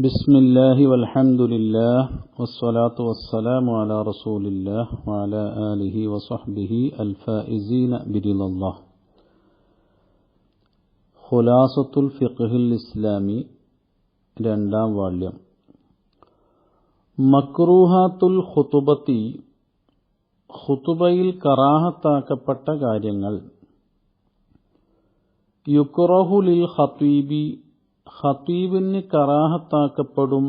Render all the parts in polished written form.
بسم الله والحمد لله والصلاة والسلام على رسول الله وعلى آله وصحبه الفائزين برضا الله. ഖുലാസത്തുൽ ഫിഖ്ഹിൽ ഇസ്ലാമി രണ്ടാം വാള്യം. മക്റൂഹാത്തുൽ ഖുതുബത്തി, ഖുതുബയിൽ കറാഹത്താക്കപ്പെട്ട കാര്യങ്ങൾ. യുക്റഹു ലിൽ ഖതീബി, ഖതീബിന് കറാഹത്താക്കപ്പെടും.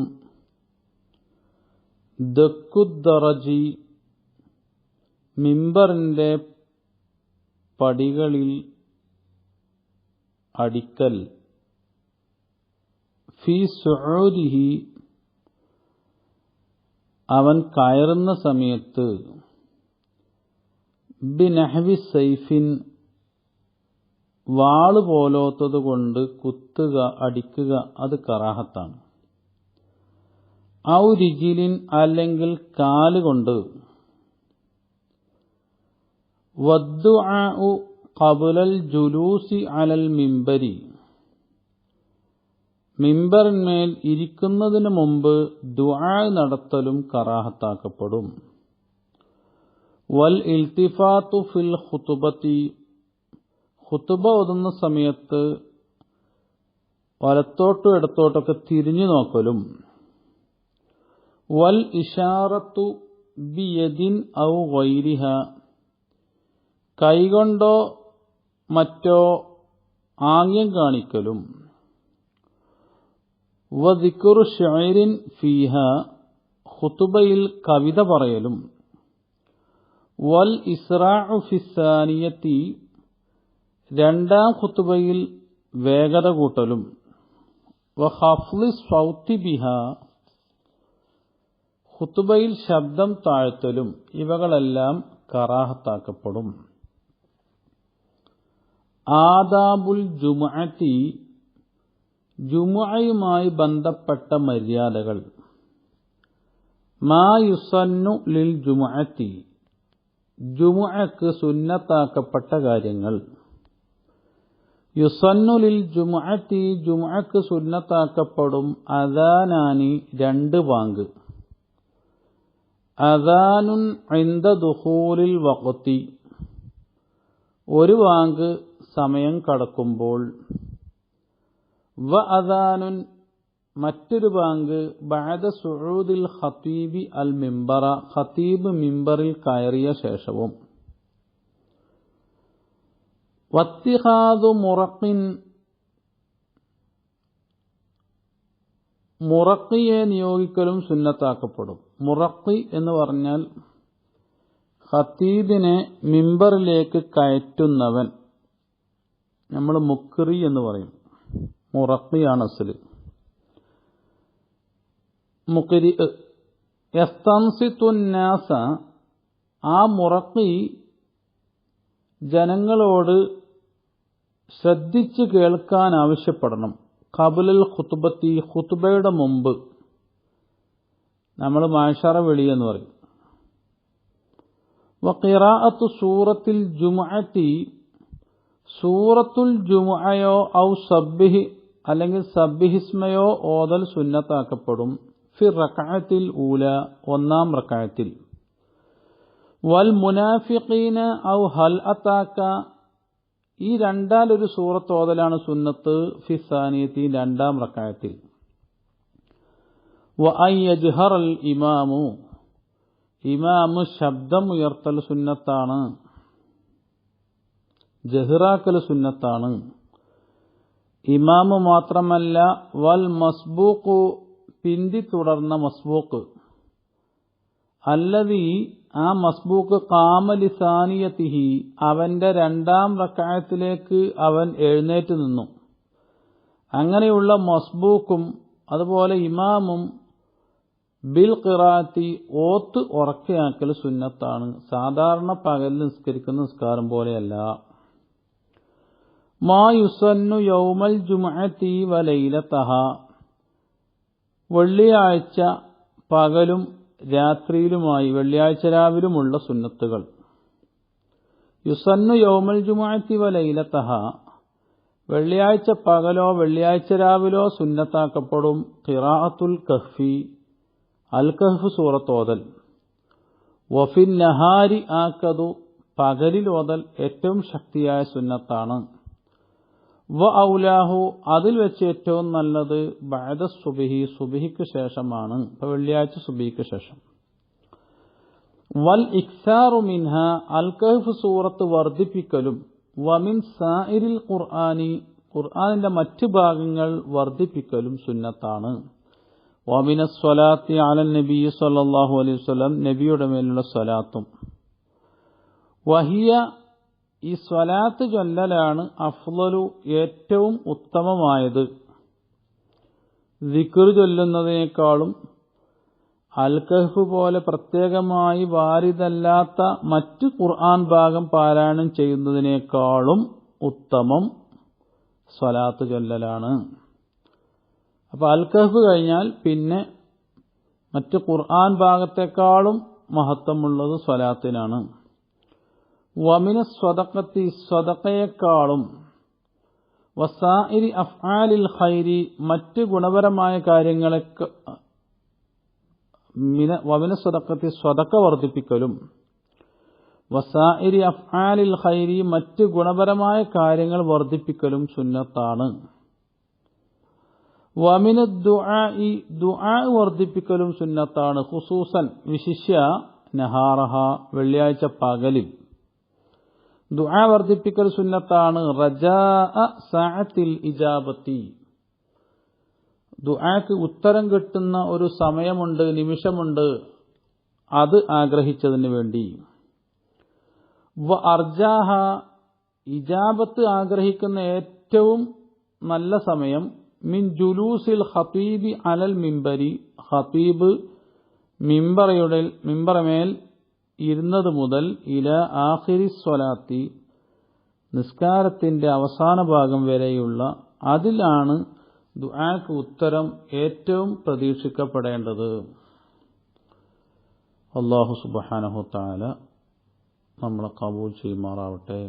ദക്കുദ്ദറജി, മിമ്പറിന്റെ പടികളിൽ അടിക്കൽ. ഫീ സുഊദിഹി, അവൻ കയറുന്ന സമയത്ത്. ബിനഹ്വി സൈഫിൻ, വാള് പോലോത്തത് കൊണ്ട് കുത്തുക, അടിക്കുക, അത് കറാഹത്താണ്. ഔ റിജിലിൻ, അല്ലെങ്കിൽ കാലുകൊണ്ട്. വദ്ദുആഉ ഖബ്ലൽ ജുലൂസി അലൽ മിമ്പരി, മിമ്പറിന്മേൽ ഇരിക്കുന്നതിന് മുമ്പ് ദുആ നടത്തലും കറാഹത്താക്കപ്പെടും. വൽ ഇൽത്തിഫാത്തു ഫിൽ ഖുതുബത്തി, ഖുതുബ ഓതുന്ന സമയത്ത് വലത്തോട്ടും ഇടത്തോട്ടൊക്കെ തിരിഞ്ഞു നോക്കലും. വൽ ഇഷാറത്തു ബിയദിൻ ഔ ഗൈരിഹ, കൈകൊണ്ടോ മറ്റോ ആംഗ്യം കാണിക്കലും. വദിക്റു ശഅരിൻ ഫീഹ, ഖുതുബയിൽ കവിത പറയലും. വൽ ഇസ്റാഉ ഫിസ്സാനിയത്തി, രണ്ടാം ഖുതുബയിൽ വേഗത കൂട്ടലും. വഖഫ്ളി സ്വൗതി ബിഹ, ഖുതുബയിൽ ശബ്ദം താഴ്ത്തലും. ഇവകളെല്ലാം കറാഹത്താക്കപ്പെടും. ആദാബുൽ ജുമുഅത്തി, ജുമുഅയുമായി ബന്ധപ്പെട്ട മര്യാദകൾ. മാ യുസന്നു ലിൽ ജുമുഅത്തി, ജുമുഅക്ക് സുന്നത്താക്കപ്പെട്ട കാര്യങ്ങൾ. യുസന്നു ലിൽ ജുമുഅത്തി, ജുമുഅക്ക് സുന്നത്താക്കപ്പെടും. അദാനാനി, രണ്ട് ബാങ്ക്. അദാനുൻ ഇൻദ ദുഖൂലിൽ വഖ്തി, ഒരു ബാങ്ക് സമയം കടക്കുമ്പോൾ. വ അദാനുൻ, മറ്റൊരു ബാങ്ക് ബഅദ സുഊദിൽ ഖതീബി അൽ മിമ്പറ, ഖതീബ് മിമ്പറിൽ കയറിയ ശേഷവും. വത്തിഖാദു മുറഖിൻ, മുറഖിയെ നിയോഗിക്കലും സുന്നത്താക്കപ്പെടും. മുറഖി എന്ന് പറഞ്ഞാൽ ഖതീബിനെ മിമ്പറിലേക്ക് കയറ്റുന്നവൻ. നമ്മൾ മുക്രി എന്ന് പറയും. മുറഖിയാണ് അസ്ല്. മുക്രി. യസ്തൻസിത്തുന്നാസ, ആ മുറഖി ജനങ്ങളോട് ശ്രദ്ധിച്ചു കേൾക്കാൻ ആവശ്യപ്പെടണം. ഖബ്ലൽ ഖുതുബത്തി, ഖുതുബയുടെ മുമ്പ്. നമ്മൾ മാശറ വിളി എന്ന് പറയും. വഖിറാഅത്തു സൂറത്തിൽ ജുമുഅത്തി, സൂറത്തുൽ ജുമുഅയോ ഔ സബ്ബിഹ്, അല്ലെങ്കിൽ സബ്ബിഹിസ്മയോ ഓതൽ സുന്നത്താക്കപ്പെടും. ഫി റക്അത്തിൽ ഊല, ഒന്നാം റക്അത്തിൽ. വൽ മുനാഫിഖീന ഔ ഹൽ അതാക, ഈ രണ്ടാലൊരു സൂറത്ത് ഓതലാണ് സുന്നത്ത്. ഫി സാനിയത്തി, രണ്ടാം റക്അത്തിൽ. വ അൻ യജ്ഹറൽ ഇമാമു, ഇമാമു ശബ്ദം ഉയർത്തൽ സുന്നത്താണ്, ജഹ്റാക്കൽ സുന്നത്താണ്. ഇമാമു മാത്രമല്ല, വൽ മസ്ബൂഖു, പിന്തി തുടർന്ന മസ്ബൂഖ്. അല്ലദീ, ആ മസ്ബൂഖ് ഖാമ ലിസാനിയതിഹി, അവന്റെ രണ്ടാം റക്അത്തിലേക്ക് അവൻ എഴുന്നേറ്റ് നിന്നു. അങ്ങനെയുള്ള മസ്ബൂഖും അതുപോലെ ഇമാമും ബിൽ ഖിറാഅത്തി, ഓത്ത് ഉറക്കയാക്കൽ സുന്നത്താണ്. സാധാരണ പകൽ നിസ്കരിക്കുന്ന നിസ്കാരം പോലെയല്ല. മാ യുസന്നു യൗമൽ ജുമുഅത്തി വ ലൈലതഹ, വെള്ളിയാഴ്ച പകലും രാത്രിയിലുമായി, വെള്ളിയാഴ്ച രാവിലുമുള്ള സുന്നത്തുകൾ. യുസന്നു യൗമൽ ജുമുഅത്തി വ ലൈലതഹ, വെള്ളിയാഴ്ച പകലോ വെള്ളിയാഴ്ച രാവിലോ സുന്നത്താക്കപ്പെടും ഖിറാഅത്തുൽ കഹ്ഫി, അൽ കഹ്ഫ് സൂറത്ത് ഓതൽ. വഫിൻ നഹാരി ആക്കതു, പകലിൽ ഓതൽ ഏറ്റവും ശക്തിയായ സുന്നത്താണ്. വ ഔലാഹു, അതിൽ വെച്ച് ഏറ്റവും നല്ലത് ബഅദ സുബ്ഹി, സുബ്ഹിക്ക് ശേഷമാണ്. വെള്ളിയാഴ്ച സുബ്ഹിക്ക് ശേഷം. വൽ ഇക്സാറു മിൻഹ, അൽ കഹ്ഫ് സൂറത്ത് വർദ്ധിപ്പിക്കലും. വമിൻ സാഇരിൽ ഖുർആനി, ഖുർആനിന്റെ മറ്റ് ഭാഗങ്ങൾ വർദ്ധിപ്പിക്കലും സുന്നത്താണ്. വമിന സ്വലാത്തി അലൻ നബി സല്ലല്ലാഹു അലൈഹി വസല്ലം, നബിയുടെ മേലുള്ള സ്വലാത്തും. വഹിയ, ഈ സ്വലാത്ത് ചൊല്ലലാണ് അഫ്ളലു, ഏറ്റവും ഉത്തമമായത്. ദിക്ർ ചൊല്ലുന്നതിനേക്കാളും അൽ കഹ്ഫ് പോലെ പ്രത്യേകമായി വാരിദല്ലാത്ത മറ്റ് ഖുർആൻ ഭാഗം പാരായണം ചെയ്യുന്നതിനേക്കാളും ഉത്തമം സ്വലാത്ത് ചൊല്ലലാണ്. അപ്പോൾ അൽ കഹ്ഫ് കഴിഞ്ഞാൽ പിന്നെ മറ്റ് ഖുർആൻ ഭാഗത്തെക്കാളും മഹത്വമുള്ളത് സ്വലാത്തിനാണ്. വമിന സ്വദഖത്തി, സ്വദഖയേക്കാളും. വസായിരി അഫ്ആലിൽ ഖൈരി, മറ്റ് ഗുണപരമായ കാര്യങ്ങളൊക്കെ. വമിന സ്വദഖത്തി, സ്വദഖ വർദ്ധിപ്പിക്കലും. വസായിരി അഫ്ആലിൽ ഖൈരി, മറ്റ് ഗുണപരമായ കാര്യങ്ങൾ വർദ്ധിപ്പിക്കലും സുന്നത്താണ്. വമിന ദുആഇ, ദുആ വർദ്ധിപ്പിക്കലും സുന്നത്താണ്. ഖുസൂസൻ, വിശിഷ്യ നഹാറഹ, വെള്ളിയാഴ്ച പകലിൽ ദുആ വർദ്ധിപ്പിക്കൽ സുന്നത്താണ്. റജാഅ സഅത്തിൽ ഇജാബത്തി, ദുആക്ക് ഉത്തരം കിട്ടുന്ന ഒരു സമയമുണ്ട്, നിമിഷമുണ്ട്, അത് ആഗ്രഹിച്ചതിന് വേണ്ടി. വ അർജാഹ, ഇജാബത്ത് ആഗ്രഹിക്കുന്ന ഏറ്റവും നല്ല സമയം. മിൻ ജുലൂസിൽ ഖതീബി അലൽ മിമ്പരി, ഖതീബ് മിമ്പറമേൽ ഇരുന്നത് മുതൽ ഇല ആഖിരി സ്വലാത്തി, നിസ്കാരത്തിന്റെ അവസാന ഭാഗം വരെയുള്ള, അതിലാണ് ദുആക്ക് ഉത്തരം ഏറ്റവും പ്രതീക്ഷിക്കപ്പെടേണ്ടത്. അല്ലാഹു സുബ്ഹാനഹു വ തആല നമ്മളെ ഖബൂൽ ചെയ്യുമാറാവട്ടെ.